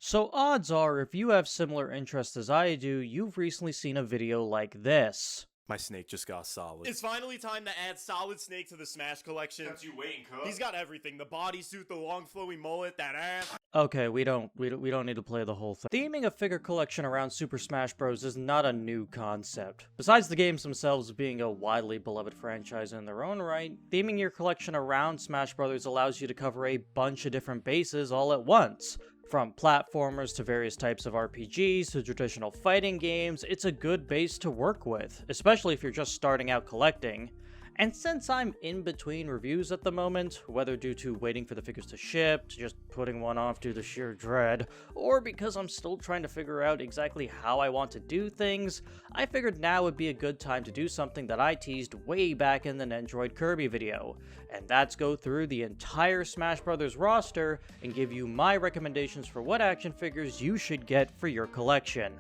So odds are, if you have similar interests as I do, you've recently seen a video like this. My snake just got solid. It's finally time to add Solid Snake to the Smash collection. That's you waiting, cuz. He's got everything: the bodysuit, the long flowing mullet, that ass. Okay, we don't need to play the whole thing. Theming a figure collection around Super Smash Bros. Is not a new concept. Besides the games themselves being a widely beloved franchise in their own right, theming your collection around Smash Bros. Allows you to cover a bunch of different bases all at once. From platformers to various types of RPGs to traditional fighting games, it's a good base to work with, especially if you're just starting out collecting. And since I'm in between reviews at the moment, whether due to waiting for the figures to ship, to just putting one off due to sheer dread, or because I'm still trying to figure out exactly how I want to do things, I figured now would be a good time to do something that I teased way back in the Metroid Kirby video, and that's go through the entire Smash Bros. Roster and give you my recommendations for what action figures you should get for your collection.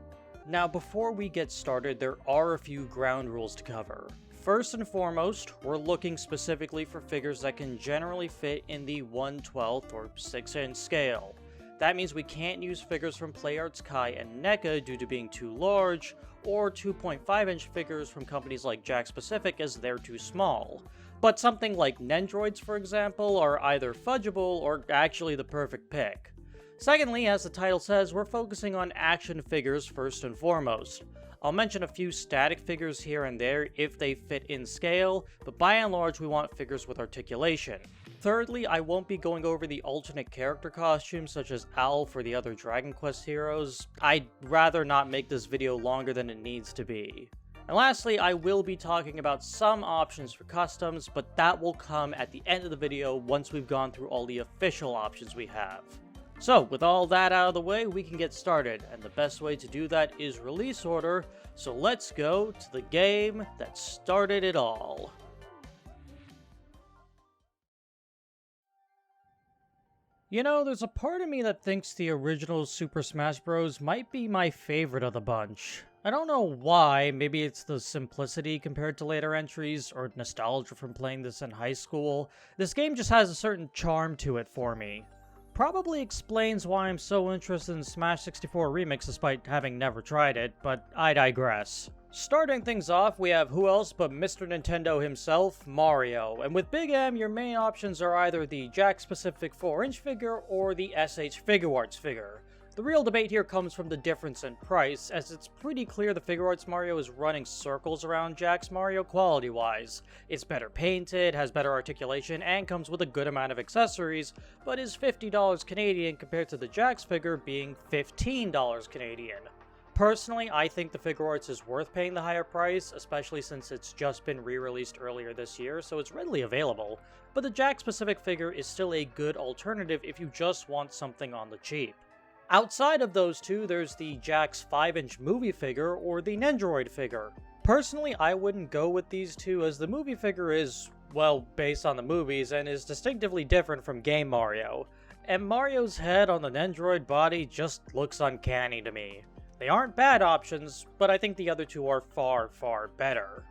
Now, before we get started, there are a few ground rules to cover. First and foremost, we're looking specifically for figures that can generally fit in the 1/12 or 6-inch scale. That means we can't use figures from PlayArt's Kai and NECA due to being too large, or 2.5-inch figures from companies like Jakks Pacific as they're too small. But something like Nendroids, for example, are either fudgeable or actually the perfect pick. Secondly, as the title says, we're focusing on action figures first and foremost. I'll mention a few static figures here and there if they fit in scale, but by and large we want figures with articulation. Thirdly, I won't be going over the alternate character costumes such as Owl for the other Dragon Quest heroes. I'd rather not make this video longer than it needs to be. And lastly, I will be talking about some options for customs, but that will come at the end of the video once we've gone through all the official options we have. So, with all that out of the way, we can get started, and the best way to do that is release order, so let's go to the game that started it all. You know, there's a part of me that thinks the original Super Smash Bros. Might be my favorite of the bunch. I don't know why, maybe it's the simplicity compared to later entries, or nostalgia from playing this in high school. This game just has a certain charm to it for me. Probably explains why I'm so interested in Smash 64 Remix despite having never tried it, but I digress. Starting things off, we have who else but Mr. Nintendo himself, Mario, and with Big M, your main options are either the Jakks Pacific 4-inch figure or the SH Figuarts figure. The real debate here comes from the difference in price, as it's pretty clear the Figuarts Mario is running circles around Jakks Mario quality-wise. It's better painted, has better articulation, and comes with a good amount of accessories, but is $50 Canadian compared to the Jakks figure being $15 Canadian. Personally, I think the Figuarts is worth paying the higher price, especially since it's just been re-released earlier this year, so it's readily available, but the Jakks Pacific figure is still a good alternative if you just want something on the cheap. Outside of those two, there's the Jakks 5-inch movie figure or the Nendroid figure. Personally, I wouldn't go with these two as the movie figure is, well, based on the movies and is distinctively different from Game Mario. And Mario's head on the Nendroid body just looks uncanny to me. They aren't bad options, but I think the other two are far, far better.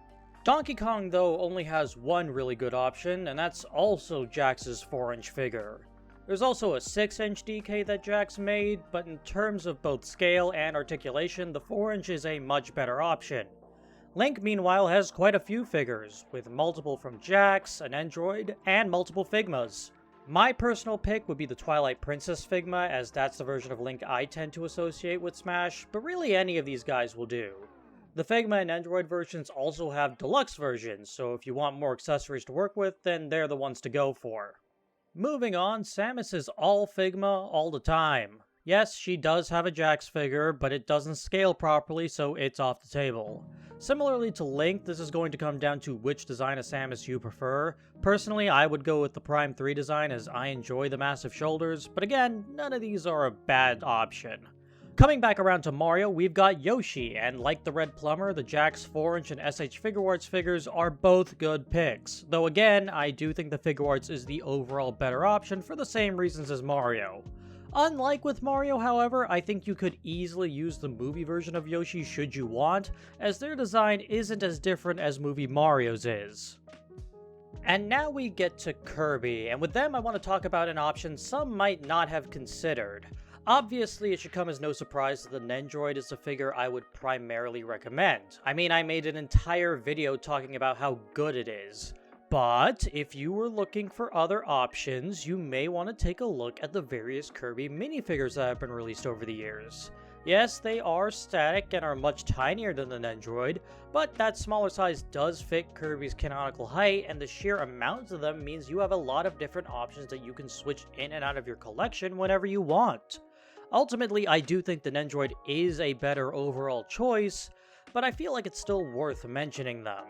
Donkey Kong, though, only has one really good option, and that's also Jakks' 4-inch figure. There's also a 6-inch DK that Jakks made, but in terms of both scale and articulation, the 4-inch is a much better option. Link, meanwhile, has quite a few figures, with multiple from Jakks, an Nendroid, and multiple Figmas. My personal pick would be the Twilight Princess Figma, as that's the version of Link I tend to associate with Smash, but really any of these guys will do. The Figma and Nendroid versions also have deluxe versions, so if you want more accessories to work with, then they're the ones to go for. Moving on, Samus is all Figma all the time. Yes, she does have a Jakks figure, but it doesn't scale properly, so it's off the table. Similarly to Link, this is going to come down to which design of Samus you prefer. Personally, I would go with the Prime 3 design as I enjoy the massive shoulders, but again, none of these are a bad option. Coming back around to Mario, we've got Yoshi, and like the Red Plumber, the Jakks 4-inch and SH Figuarts figures are both good picks. Though again, I do think the Figuarts is the overall better option for the same reasons as Mario. Unlike with Mario, however, I think you could easily use the movie version of Yoshi should you want, as their design isn't as different as movie Mario's is. And now we get to Kirby, and with them I want to talk about an option some might not have considered. Obviously, it should come as no surprise that the Nendroid is the figure I would primarily recommend. I mean, I made an entire video talking about how good it is. But if you were looking for other options, you may want to take a look at the various Kirby minifigures that have been released over the years. Yes, they are static and are much tinier than the Nendroid, but that smaller size does fit Kirby's canonical height, and the sheer amount of them means you have a lot of different options that you can switch in and out of your collection whenever you want. Ultimately, I do think the Nendroid is a better overall choice, but I feel like it's still worth mentioning them.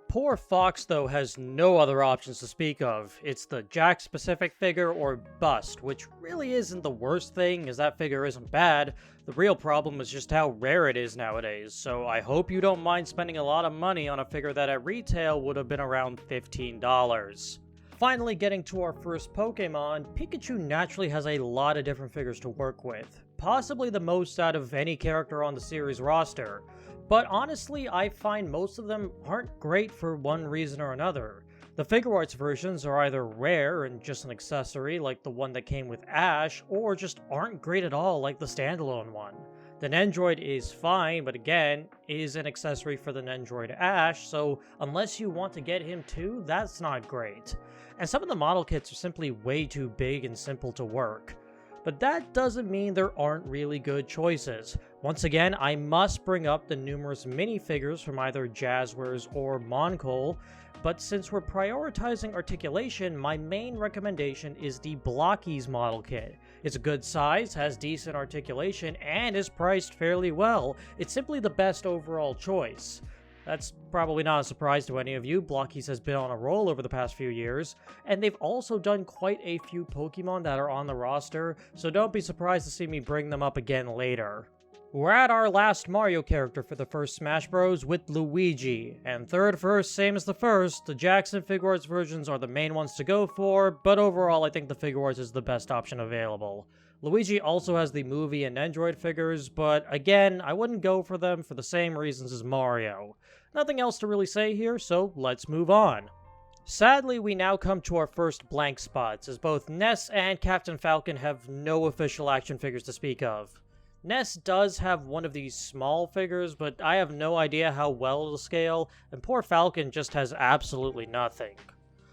Poor Fox, though, has no other options to speak of. It's the Jack-specific figure or bust, which really isn't the worst thing, as that figure isn't bad. The real problem is just how rare it is nowadays, so I hope you don't mind spending a lot of money on a figure that at retail would have been around $15. Finally, getting to our first Pokemon, Pikachu naturally has a lot of different figures to work with, possibly the most out of any character on the series roster. But honestly, I find most of them aren't great for one reason or another. The figure arts versions are either rare and just an accessory like the one that came with Ash, or just aren't great at all like the standalone one. The Nendroid is fine, but again, is an accessory for the Nendroid Ash, so unless you want to get him too, that's not great. And some of the model kits are simply way too big and simple to work. But that doesn't mean there aren't really good choices. Once again, I must bring up the numerous minifigures from either Jazzwares or Moncol, but since we're prioritizing articulation, my main recommendation is the Blockies model kit. It's a good size, has decent articulation, and is priced fairly well. It's simply the best overall choice. That's probably not a surprise to any of you. Blockies has been on a roll over the past few years, and they've also done quite a few Pokemon that are on the roster, so don't be surprised to see me bring them up again later. We're at our last Mario character for the first Smash Bros. With Luigi, and third first, same as the first, the Jackson Figure Arts versions are the main ones to go for, but overall I think the Figure Arts is the best option available. Luigi also has the movie and Nendroid figures, but again, I wouldn't go for them for the same reasons as Mario. Nothing else to really say here, so let's move on. Sadly, we now come to our first blank spots, as both Ness and Captain Falcon have no official action figures to speak of. Ness does have one of these small figures, but I have no idea how well it'll scale, and poor Falcon just has absolutely nothing.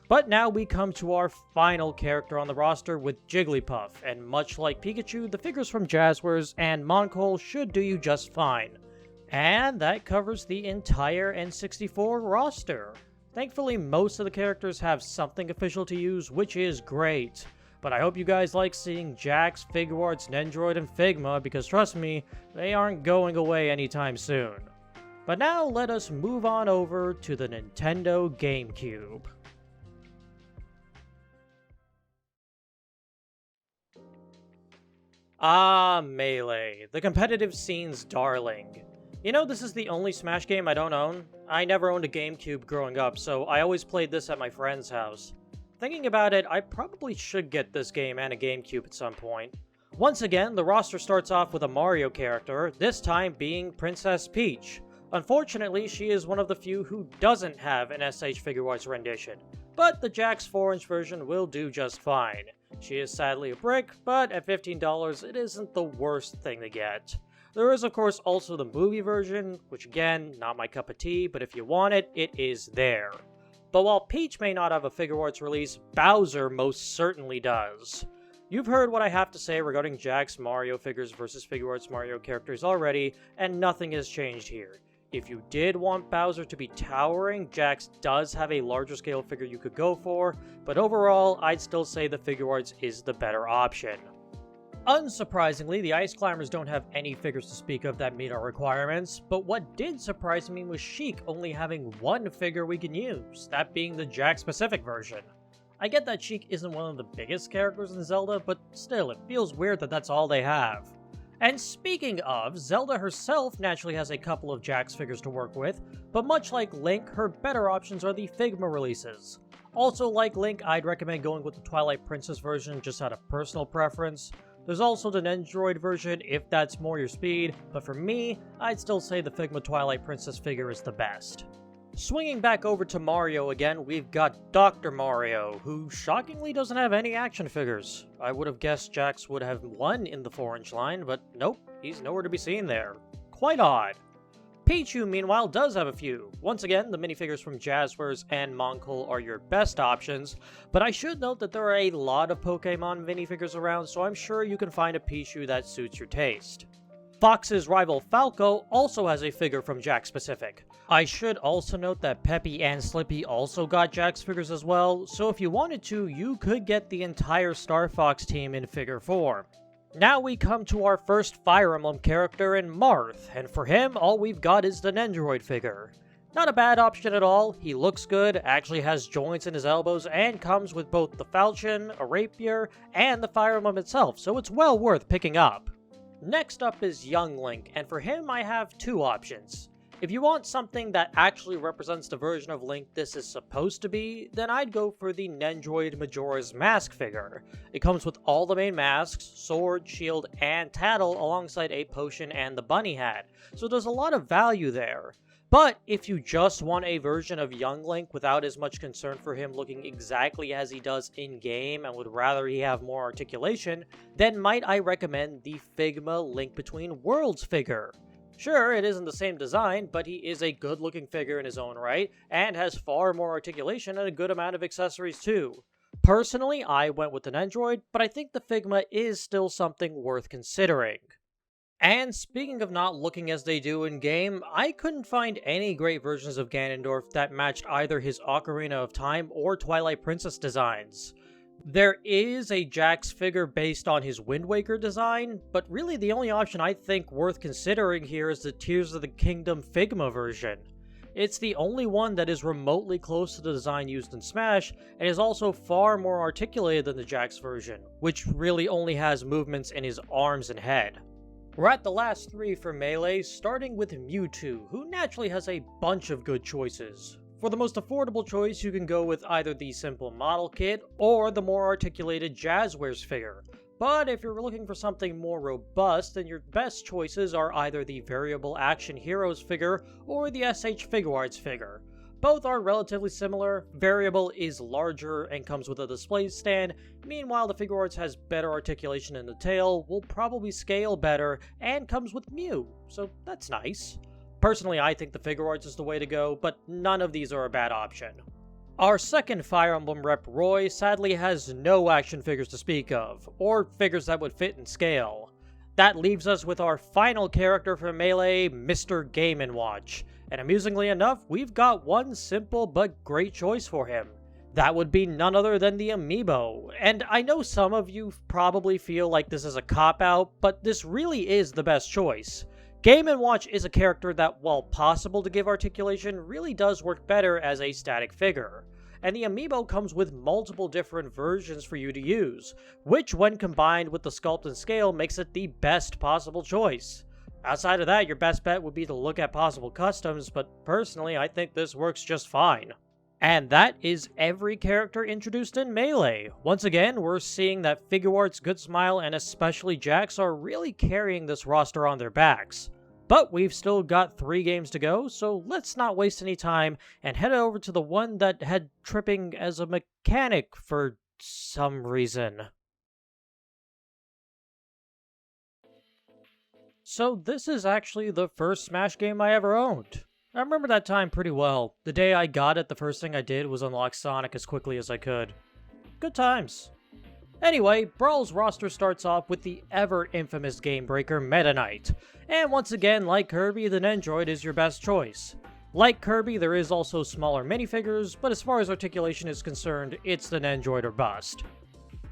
But now we come to our final character on the roster with Jigglypuff, and much like Pikachu, the figures from Jazzwares and Moncol should do you just fine. And that covers the entire N64 roster. Thankfully, most of the characters have something official to use, which is great. But I hope you guys like seeing Jax, Figure Arts, Nendroid, and Figma, because trust me, they aren't going away anytime soon. But now let us move on over to the Nintendo GameCube. Ah, Melee, the competitive scene's darling. You know, this is the only Smash game I don't own. I never owned a GameCube growing up, so I always played this at my friend's house. Thinking about it, I probably should get this game and a GameCube at some point. Once again, the roster starts off with a Mario character, this time being Princess Peach. Unfortunately, she is one of the few who doesn't have an SH Figure Arts rendition, but the Jax 4-inch version will do just fine. She is sadly a brick, but at $15 it isn't the worst thing to get. There is of course also the movie version, which again, not my cup of tea, but if you want it, it is there. But while Peach may not have a Figure Arts release, Bowser most certainly does. You've heard what I have to say regarding Jax Mario figures versus Figure Arts Mario characters already, and nothing has changed here. If you did want Bowser to be towering, Jax does have a larger scale figure you could go for, but overall, I'd still say the Figure Arts is the better option. Unsurprisingly, the Ice Climbers don't have any figures to speak of that meet our requirements, but what did surprise me was Sheik only having one figure we can use, that being the Jack-specific version. I get that Sheik isn't one of the biggest characters in Zelda, but still, it feels weird that that's all they have. And speaking of, Zelda herself naturally has a couple of Jax figures to work with, but much like Link, her better options are the Figma releases. Also, like Link, I'd recommend going with the Twilight Princess version just out of personal preference. There's also the Nendroid version if that's more your speed, but for me, I'd still say the Figma Twilight Princess figure is the best. Swinging back over to Mario again, we've got Dr. Mario, who shockingly doesn't have any action figures. I would have guessed Jax would have one in the 4-inch line, but nope, he's nowhere to be seen there. Quite odd. Pichu, meanwhile, does have a few. Once again, the minifigures from Jazzwares and Moncol are your best options, but I should note that there are a lot of Pokemon minifigures around, so I'm sure you can find a Pichu that suits your taste. Fox's rival Falco also has a figure from Jakks Pacific. I should also note that Peppy and Slippy also got Jakks figures as well, so if you wanted to, you could get the entire Star Fox team in figure form. Now we come to our first Fire Emblem character in Marth, and for him, all we've got is the Nendoroid figure. Not a bad option at all, he looks good, actually has joints in his elbows, and comes with both the falchion, a rapier, and the Fire Emblem itself, so it's well worth picking up. Next up is Young Link, and for him I have two options. If you want something that actually represents the version of Link this is supposed to be, then I'd go for the Nendoroid Majora's Mask figure. It comes with all the main masks, sword, shield, and tattle alongside a potion and the bunny hat, so there's a lot of value there. But if you just want a version of Young Link without as much concern for him looking exactly as he does in-game and would rather he have more articulation, then might I recommend the Figma Link Between Worlds figure. Sure, it isn't the same design, but he is a good-looking figure in his own right, and has far more articulation and a good amount of accessories too. Personally, I went with the Nendoroid, but I think the Figma is still something worth considering. And speaking of not looking as they do in-game, I couldn't find any great versions of Ganondorf that matched either his Ocarina of Time or Twilight Princess designs. There is a Jax figure based on his Wind Waker design, but really the only option I think worth considering here is the Tears of the Kingdom Figma version. It's the only one that is remotely close to the design used in Smash, and is also far more articulated than the Jax version, which really only has movements in his arms and head. We're at the last three for Melee, starting with Mewtwo, who naturally has a bunch of good choices. For the most affordable choice, you can go with either the simple model kit or the more articulated Jazzwares figure. But if you're looking for something more robust, then your best choices are either the Variable Action Heroes figure or the SH Figuarts figure. Both are relatively similar. Variable is larger and comes with a display stand, meanwhile the Figuarts has better articulation in the tail, will probably scale better, and comes with Mew, so that's nice. Personally, I think the Figuarts is the way to go, but none of these are a bad option. Our second Fire Emblem rep, Roy, sadly has no action figures to speak of, or figures that would fit in scale. That leaves us with our final character for Melee, Mr. Game & Watch. And amusingly enough, we've got one simple but great choice for him. That would be none other than the Amiibo. And I know some of you probably feel like this is a cop-out, but this really is the best choice. Game & Watch is a character that, while possible to give articulation, really does work better as a static figure. And the Amiibo comes with multiple different versions for you to use, which when combined with the sculpt and scale makes it the best possible choice. Outside of that, your best bet would be to look at possible customs, but personally I think this works just fine. And that is every character introduced in Melee. Once again, we're seeing that Figuarts, Good Smile, and especially Jax are really carrying this roster on their backs. But we've still got 3 games to go, so let's not waste any time and head over to the one that had tripping as a mechanic for some reason. So this is actually the first Smash game I ever owned. I remember that time pretty well. The day I got it, the first thing I did was unlock Sonic as quickly as I could. Good times. Anyway, Brawl's roster starts off with the ever-infamous game-breaker Meta Knight. And once again, like Kirby, the Nendoroid is your best choice. Like Kirby, there is also smaller minifigures, but as far as articulation is concerned, it's the Nendoroid or bust.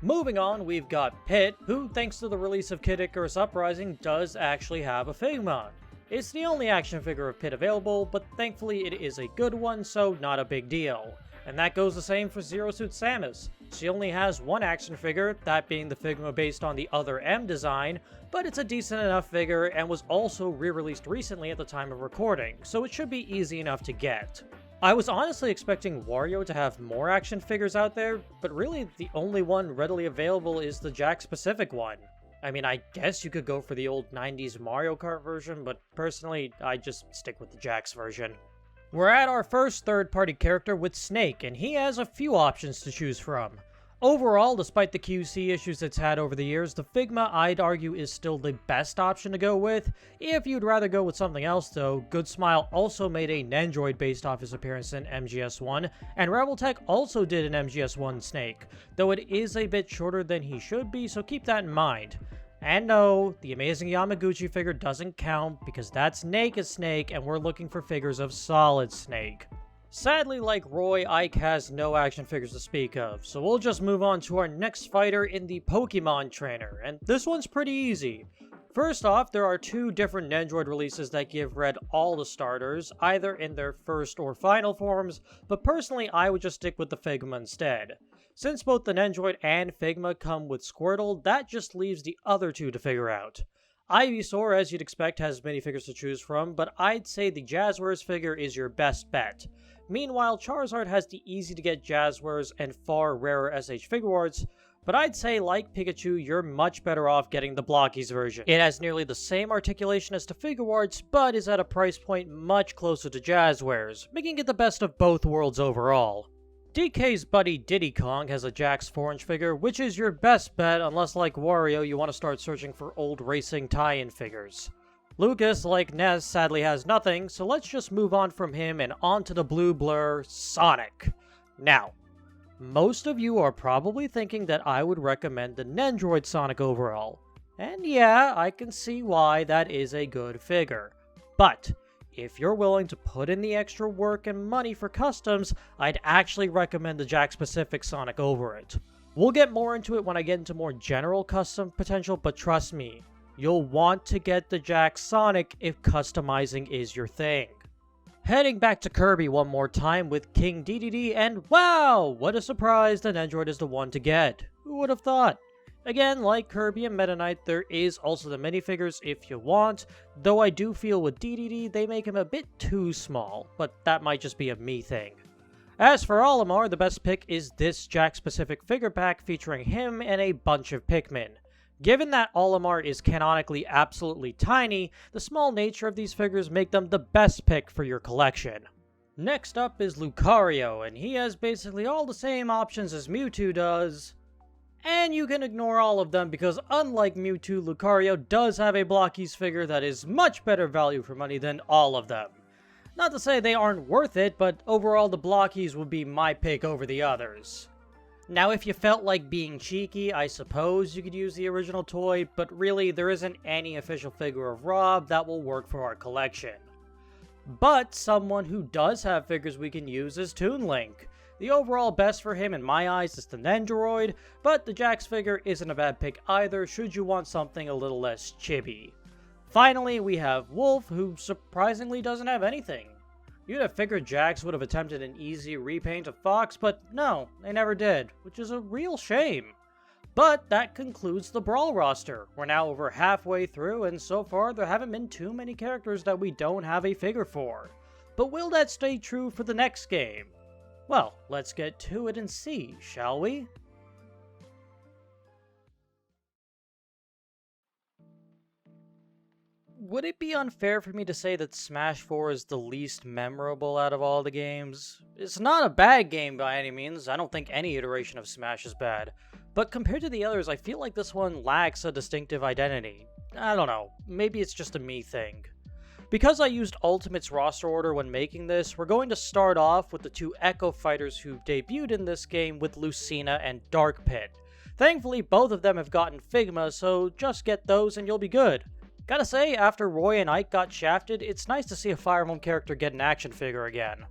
Moving on, we've got Pit, who, thanks to the release of Kid Icarus Uprising, does actually have a Figma. It's the only action figure of Pit available, but thankfully it is a good one, so not a big deal. And that goes the same for Zero Suit Samus. She only has one action figure, that being the Figma based on the Other M design, but it's a decent enough figure and was also re-released recently at the time of recording, so it should be easy enough to get. I was honestly expecting Wario to have more action figures out there, but really the only one readily available is the Jakks Pacific one. I mean, I guess you could go for the old 90s Mario Kart version, but personally, I just stick with the Jakks version. We're at our first third-party character with Snake, and he has a few options to choose from. Overall, despite the QC issues it's had over the years, the Figma I'd argue is still the best option to go with. If you'd rather go with something else though, Good Smile also made a Nendroid based off his appearance in MGS1, and Rebeltech also did an MGS1 Snake, though it is a bit shorter than he should be, so keep that in mind. And no, the amazing Yamaguchi figure doesn't count because that's Naked Snake and we're looking for figures of Solid Snake. Sadly, like Roy, Ike has no action figures to speak of, so we'll just move on to our next fighter in the Pokemon Trainer, and this one's pretty easy. First off, there are two different Nendroid releases that give Red all the starters, either in their first or final forms, but personally I would just stick with the Figma instead. Since both the Nendroid and Figma come with Squirtle, that just leaves the other two to figure out. Ivysaur, as you'd expect, has many figures to choose from, but I'd say the Jazzwares figure is your best bet. Meanwhile, Charizard has the easy-to-get Jazzwares and far rarer SH Figuarts, but I'd say, like Pikachu, you're much better off getting the Blockies version. It has nearly the same articulation as the Figuarts, but is at a price point much closer to Jazzwares, making it the best of both worlds overall. DK's buddy Diddy Kong has a Jax 4-inch figure, which is your best bet unless, like Wario, you want to start searching for old racing tie-in figures. Lucas, like Ness, sadly has nothing, so let's just move on from him and on to the blue blur, Sonic. Now, most of you are probably thinking that I would recommend the Nendroid Sonic overall. And yeah, I can see why that is a good figure. But if you're willing to put in the extra work and money for customs, I'd actually recommend the Jax-specific Sonic over it. We'll get more into it when I get into more general custom potential, but trust me, you'll want to get the Jax Sonic if customizing is your thing. Heading back to Kirby one more time with King Dedede, and wow, what a surprise, the Nendroid is the one to get. Who would have thought? Again, like Kirby and Meta Knight, there is also the minifigures if you want, though I do feel with Dedede they make him a bit too small, but that might just be a me thing. As for Olimar, the best pick is this Jax-specific figure pack featuring him and a bunch of Pikmin. Given that Olimar is canonically absolutely tiny, the small nature of these figures make them the best pick for your collection. Next up is Lucario, and he has basically all the same options as Mewtwo does. And you can ignore all of them because unlike Mewtwo, Lucario does have a Blockies figure that is much better value for money than all of them. Not to say they aren't worth it, but overall the Blockies would be my pick over the others. Now, if you felt like being cheeky, I suppose you could use the original toy, but really, there isn't any official figure of Rob that will work for our collection. But someone who does have figures we can use is Toon Link. The overall best for him in my eyes is the Nendoroid, but the Jax figure isn't a bad pick either should you want something a little less chibi. Finally, we have Wolf, who surprisingly doesn't have anything. You'd have figured Jax would have attempted an easy repaint of Fox, but no, they never did, which is a real shame. But that concludes the Brawl roster. We're now over halfway through, and so far there haven't been too many characters that we don't have a figure for. But will that stay true for the next game? Well, let's get to it and see, shall we? Would it be unfair for me to say that Smash 4 is the least memorable out of all the games? It's not a bad game by any means, I don't think any iteration of Smash is bad, but compared to the others, I feel like this one lacks a distinctive identity. I don't know, maybe it's just a me thing. Because I used Ultimate's roster order when making this, we're going to start off with the two Echo Fighters who debuted in this game with Lucina and Dark Pit. Thankfully, both of them have gotten Figma, so just get those and you'll be good. Gotta say, after Roy and Ike got shafted, it's nice to see a Fire Emblem character get an action figure again.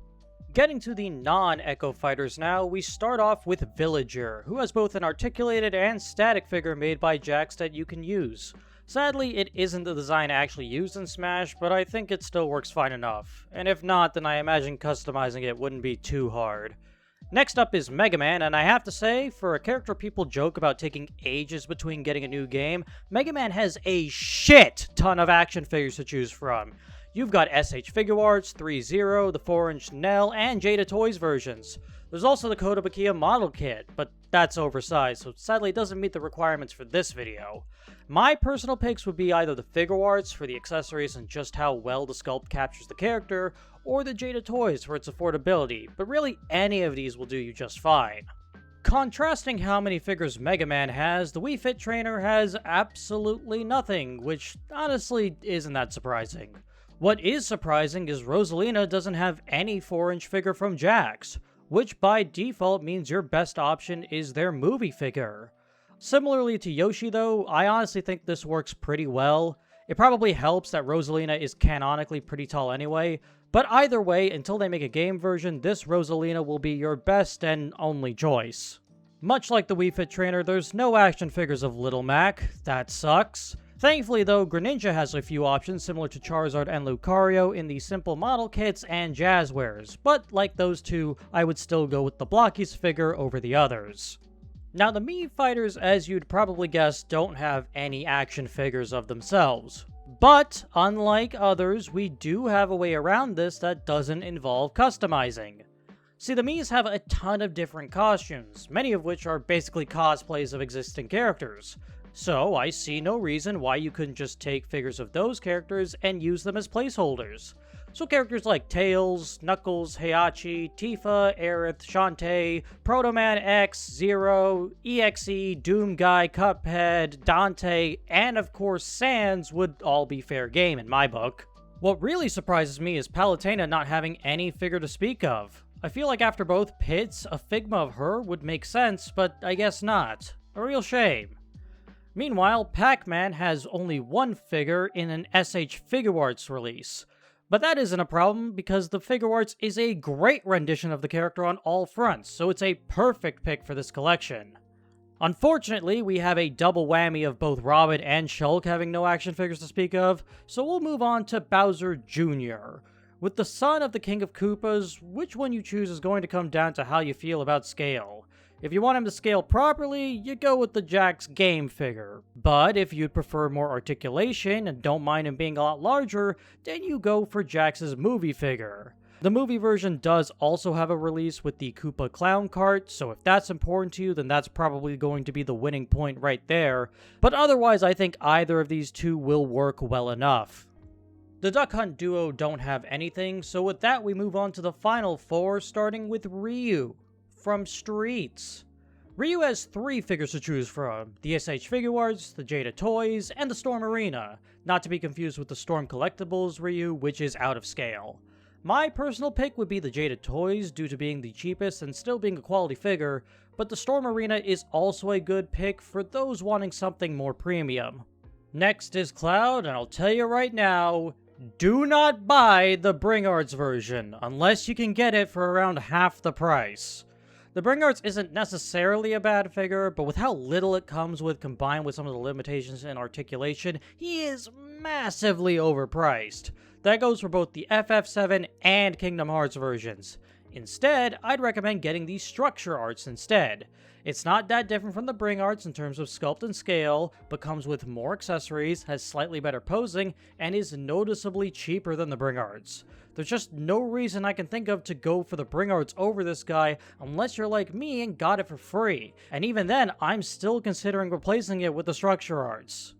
Getting to the non-Echo Fighters now, we start off with Villager, who has both an articulated and static figure made by Jax that you can use. Sadly, it isn't the design actually used in Smash, but I think it still works fine enough. And if not, then I imagine customizing it wouldn't be too hard. Next up is Mega Man, and I have to say, for a character people joke about taking ages between getting a new game, Mega Man has a shit ton of action figures to choose from. You've got SH Figuarts, 3.0, the 4-inch Nell, and Jada Toys versions. There's also the Kotobukiya model kit, but that's oversized, so sadly it doesn't meet the requirements for this video. My personal picks would be either the Figuarts for the accessories and just how well the sculpt captures the character, or the Jada Toys for its affordability, but really any of these will do you just fine. Contrasting how many figures Mega Man has, the Wii Fit Trainer has absolutely nothing, which honestly isn't that surprising. What is surprising is Rosalina doesn't have any 4-inch figure from Jax, which by default means your best option is their movie figure. Similarly to Yoshi though, I honestly think this works pretty well. It probably helps that Rosalina is canonically pretty tall anyway, but either way, until they make a game version, this Rosalina will be your best and only choice. Much like the Wii Fit Trainer, there's no action figures of Little Mac. That sucks. Thankfully though, Greninja has a few options similar to Charizard and Lucario in the simple model kits and Jazzwares, but like those two, I would still go with the Blockies figure over the others. Now the Mii fighters, as you'd probably guess, don't have any action figures of themselves. But, unlike others, we do have a way around this that doesn't involve customizing. See, the Miis have a ton of different costumes, many of which are basically cosplays of existing characters. So, I see no reason why you couldn't just take figures of those characters and use them as placeholders. So characters like Tails, Knuckles, Heihachi, Tifa, Aerith, Shantae, Proto Man X, Zero, EXE, Doomguy, Cuphead, Dante, and of course Sans would all be fair game in my book. What really surprises me is Palutena not having any figure to speak of. I feel like after both pits, a Figma of her would make sense, but I guess not. A real shame. Meanwhile, Pac-Man has only one figure in an SH Figuarts release. But that isn't a problem because the Figuarts is a great rendition of the character on all fronts, so it's a perfect pick for this collection. Unfortunately, we have a double whammy of both Robin and Shulk having no action figures to speak of, so we'll move on to Bowser Jr. With the son of the King of Koopas, which one you choose is going to come down to how you feel about scale. If you want him to scale properly, you go with the Jax game figure. But if you'd prefer more articulation and don't mind him being a lot larger, then you go for Jax's movie figure. The movie version does also have a release with the Koopa Clown Cart, so if that's important to you, then that's probably going to be the winning point right there. But otherwise, I think either of these two will work well enough. The Duck Hunt duo don't have anything, so with that we move on to the final four, starting with Ryu from Streets. Ryu has 3 figures to choose from, the SH Figuarts, the Jada Toys, and the Storm Arena, not to be confused with the Storm Collectibles Ryu, which is out of scale. My personal pick would be the Jada Toys due to being the cheapest and still being a quality figure, but the Storm Arena is also a good pick for those wanting something more premium. Next is Cloud, and I'll tell you right now, do not buy the Bringarts version, unless you can get it for around half the price. The Bringarts isn't necessarily a bad figure, but with how little it comes with combined with some of the limitations in articulation, he is massively overpriced. That goes for both the FF7 and Kingdom Hearts versions. Instead, I'd recommend getting the Structure Arts instead. It's not that different from the Bringarts in terms of sculpt and scale, but comes with more accessories, has slightly better posing, and is noticeably cheaper than the Bringarts. There's just no reason I can think of to go for the Bringarts over this guy unless you're like me and got it for free. And even then, I'm still considering replacing it with the Structure Arts.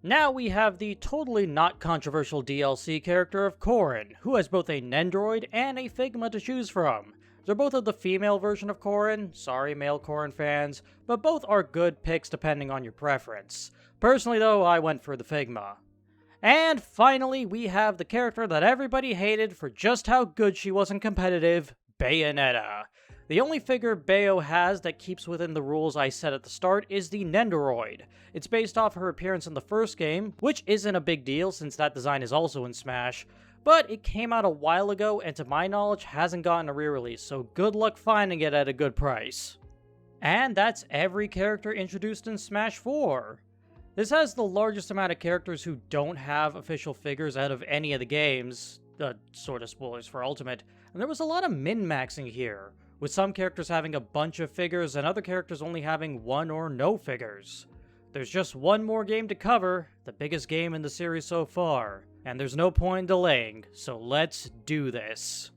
Now we have the totally not controversial DLC character of Corrin, who has both a Nendoroid and a Figma to choose from. They're both of the female version of Corrin, sorry male Corrin fans, but both are good picks depending on your preference. Personally though, I went for the Figma. And finally, we have the character that everybody hated for just how good she was in competitive, Bayonetta. The only figure Bayo has that keeps within the rules I set at the start is the Nendoroid. It's based off her appearance in the first game, which isn't a big deal since that design is also in Smash, but it came out a while ago and to my knowledge hasn't gotten a re-release, so good luck finding it at a good price. And that's every character introduced in Smash 4. This has the largest amount of characters who don't have official figures out of any of the games, sort of spoilers for Ultimate, and there was a lot of min-maxing here, with some characters having a bunch of figures and other characters only having 1 or no figures. There's just one more game to cover, the biggest game in the series so far. And there's no point in delaying, so let's do this.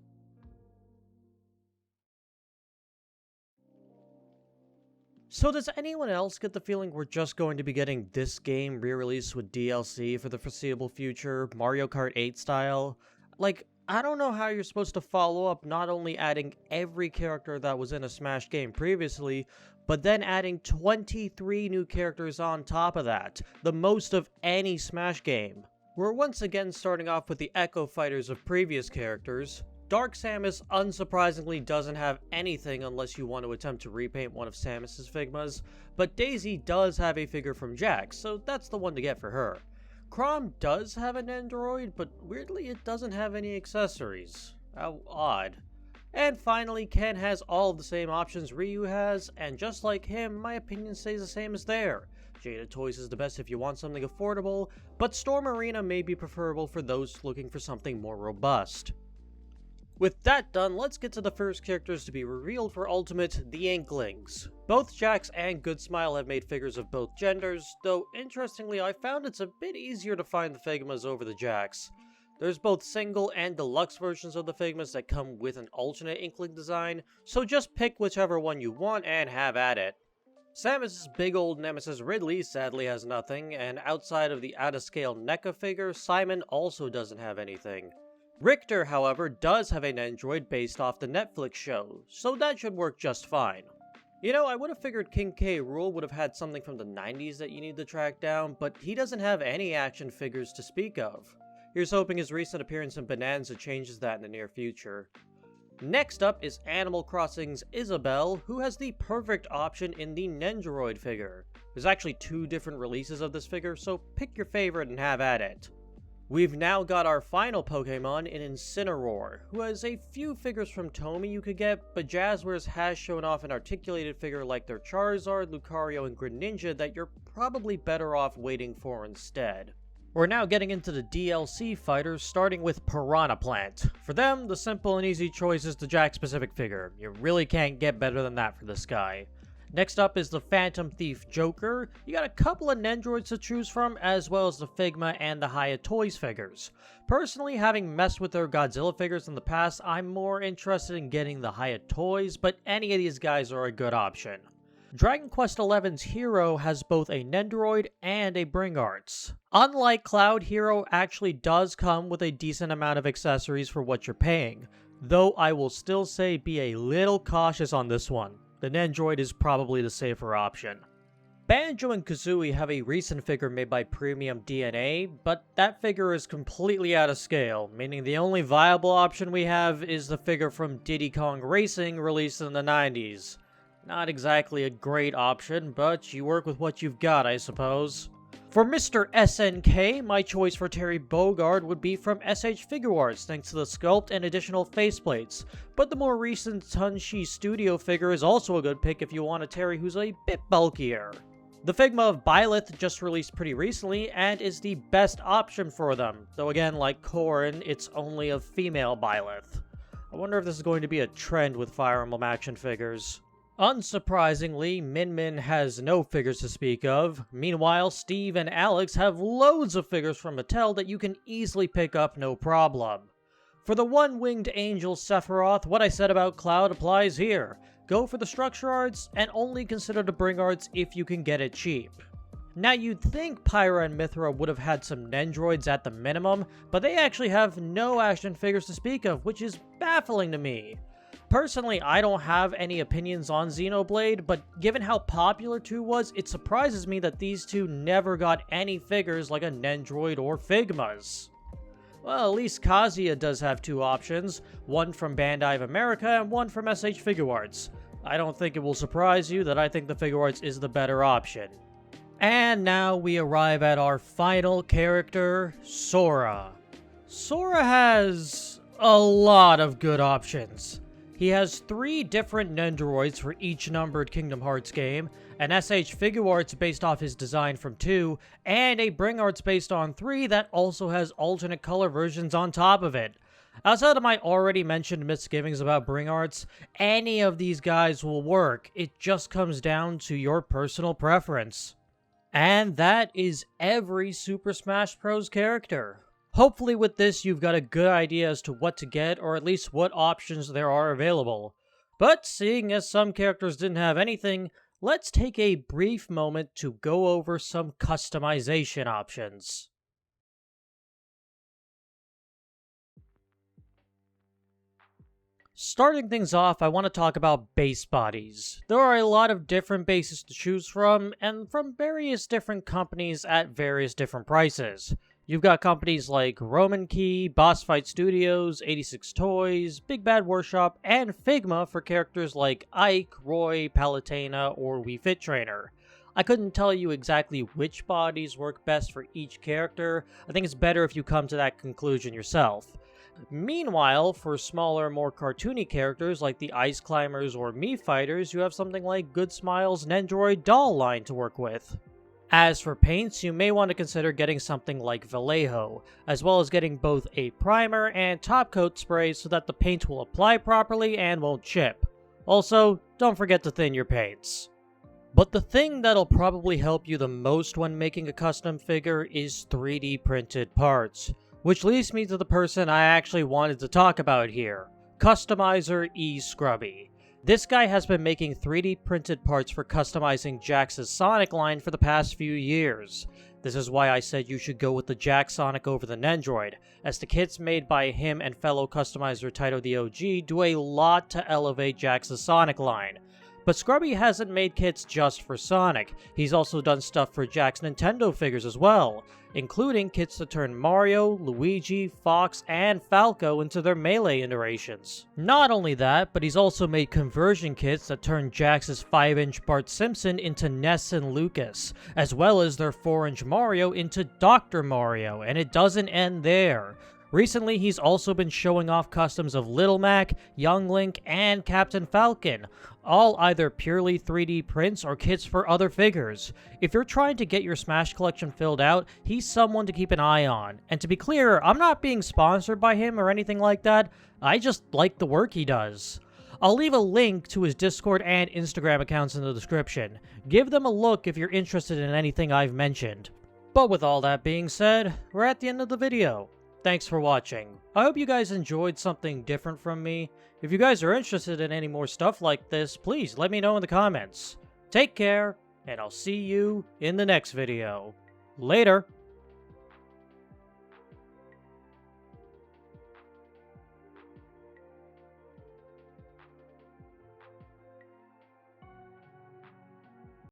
So does anyone else get the feeling we're just going to be getting this game re-released with DLC for the foreseeable future, Mario Kart 8 style? Like, I don't know how you're supposed to follow up not only adding every character that was in a Smash game previously, but then adding 23 new characters on top of that, the most of any Smash game. We're once again starting off with the Echo Fighters of previous characters. Dark Samus unsurprisingly doesn't have anything unless you want to attempt to repaint one of Samus's Figmas, but Daisy does have a figure from Jax, so that's the one to get for her. Chrom does have an Android, but weirdly it doesn't have any accessories. How odd. And finally, Ken has all of the same options Ryu has, and just like him, my opinion stays the same as there. Jada Toys is the best if you want something affordable, but Storm Arena may be preferable for those looking for something more robust. With that done, let's get to the first characters to be revealed for Ultimate, the Inklings. Both Jax and Good Smile have made figures of both genders, though interestingly I found it's a bit easier to find the Figmas over the Jax. There's both single and deluxe versions of the Figmas that come with an alternate Inkling design, so just pick whichever one you want and have at it. Samus's big old nemesis Ridley sadly has nothing, and outside of the out-of-scale NECA figure, Simon also doesn't have anything. Richter, however, does have an android based off the Netflix show, so that should work just fine. You know, I would have figured King K. Rool would have had something from the 90s that you need to track down, but he doesn't have any action figures to speak of. Here's hoping his recent appearance in Bonanza changes that in the near future. Next up is Animal Crossing's Isabelle, who has the perfect option in the Nendoroid figure. There's actually 2 different releases of this figure, so pick your favorite and have at it. We've now got our final Pokemon in Incineroar, who has a few figures from Tomy you could get, but Jazzwares has shown off an articulated figure like their Charizard, Lucario, and Greninja that you're probably better off waiting for instead. We're now getting into the DLC fighters, starting with Piranha Plant. For them, the simple and easy choice is the Jax-specific figure. You really can't get better than that for this guy. Next up is the Phantom Thief Joker. You got a couple of Nendroids to choose from, as well as the Figma and the Hiya Toys figures. Personally, having messed with their Godzilla figures in the past, I'm more interested in getting the Hiya Toys, but any of these guys are a good option. Dragon Quest XI's Hero has both a Nendoroid and a Bringarts. Unlike Cloud, Hero actually does come with a decent amount of accessories for what you're paying, though I will still say be a little cautious on this one. The Nendroid is probably the safer option. Banjo and Kazooie have a recent figure made by Premium DNA, but that figure is completely out of scale, meaning the only viable option we have is the figure from Diddy Kong Racing released in the 90s. Not exactly a great option, but you work with what you've got, I suppose. For Mr. SNK, my choice for Terry Bogard would be from SH Figuarts thanks to the sculpt and additional faceplates, but the more recent Tunshi Studio figure is also a good pick if you want a Terry who's a bit bulkier. The Figma of Byleth just released pretty recently and is the best option for them, though again, like Corrin, it's only a female Byleth. I wonder if this is going to be a trend with Fire Emblem action figures. Unsurprisingly, Min Min has no figures to speak of. Meanwhile, Steve and Alex have loads of figures from Mattel that you can easily pick up no problem. For the one-winged angel Sephiroth, what I said about Cloud applies here. Go for the structure arts, and only consider the Bring arts if you can get it cheap. Now you'd think Pyra and Mithra would have had some Nendroids at the minimum, but they actually have no action figures to speak of, which is baffling to me. Personally, I don't have any opinions on Xenoblade, but given how popular 2 was, it surprises me that these 2 never got any figures like a Nendroid or Figmas. Well, at least Kazuya does have 2 options, one from Bandai of America and one from SH Figuarts. I don't think it will surprise you that I think the Figuarts is the better option. And now we arrive at our final character, Sora. Sora has a lot of good options. He has 3 different Nendoroids for each numbered Kingdom Hearts game, an SH Figuarts based off his design from 2, and a Bring Arts based on 3 that also has alternate color versions on top of it. Outside of my already mentioned misgivings about Bring Arts, any of these guys will work. It just comes down to your personal preference. And that is every Super Smash Bros. Character. Hopefully with this you've got a good idea as to what to get, or at least what options there are available. But seeing as some characters didn't have anything, let's take a brief moment to go over some customization options. Starting things off, I want to talk about base bodies. There are a lot of different bases to choose from, and from various different companies at various different prices. You've got companies like Roman Key, Boss Fight Studios, 86 Toys, Big Bad Workshop, and Figma for characters like Ike, Roy, Palutena, or Wii Fit Trainer. I couldn't tell you exactly which bodies work best for each character. I think it's better if you come to that conclusion yourself. Meanwhile, for smaller, more cartoony characters like the Ice Climbers or Mii Fighters, you have something like Good Smile's Nendoroid doll line to work with. As for paints, you may want to consider getting something like Vallejo, as well as getting both a primer and top coat spray so that the paint will apply properly and won't chip. Also, don't forget to thin your paints. But the thing that'll probably help you the most when making a custom figure is 3D printed parts. Which leads me to the person I actually wanted to talk about here, Customizer E-Scrubby. This guy has been making 3D printed parts for customizing Jax's Sonic line for the past few years. This is why I said you should go with the Jax Sonic over the Nendoroid, as the kits made by him and fellow customizer Taito the OG do a lot to elevate Jax's Sonic line. But Scrubby hasn't made kits just for Sonic, he's also done stuff for Jax Nintendo figures as well, including kits to turn Mario, Luigi, Fox, and Falco into their Melee iterations. Not only that, but he's also made conversion kits that turn Jax's 5-inch Bart Simpson into Ness and Lucas, as well as their 4-inch Mario into Dr. Mario, and it doesn't end there. Recently, he's also been showing off customs of Little Mac, Young Link, and Captain Falcon, all either purely 3D prints or kits for other figures. If you're trying to get your Smash collection filled out, he's someone to keep an eye on. And to be clear, I'm not being sponsored by him or anything like that, I just like the work he does. I'll leave a link to his Discord and Instagram accounts in the description. Give them a look if you're interested in anything I've mentioned. But with all that being said, we're at the end of the video. Thanks for watching. I hope you guys enjoyed something different from me. If you guys are interested in any more stuff like this, please let me know in the comments. Take care, and I'll see you in the next video. Later!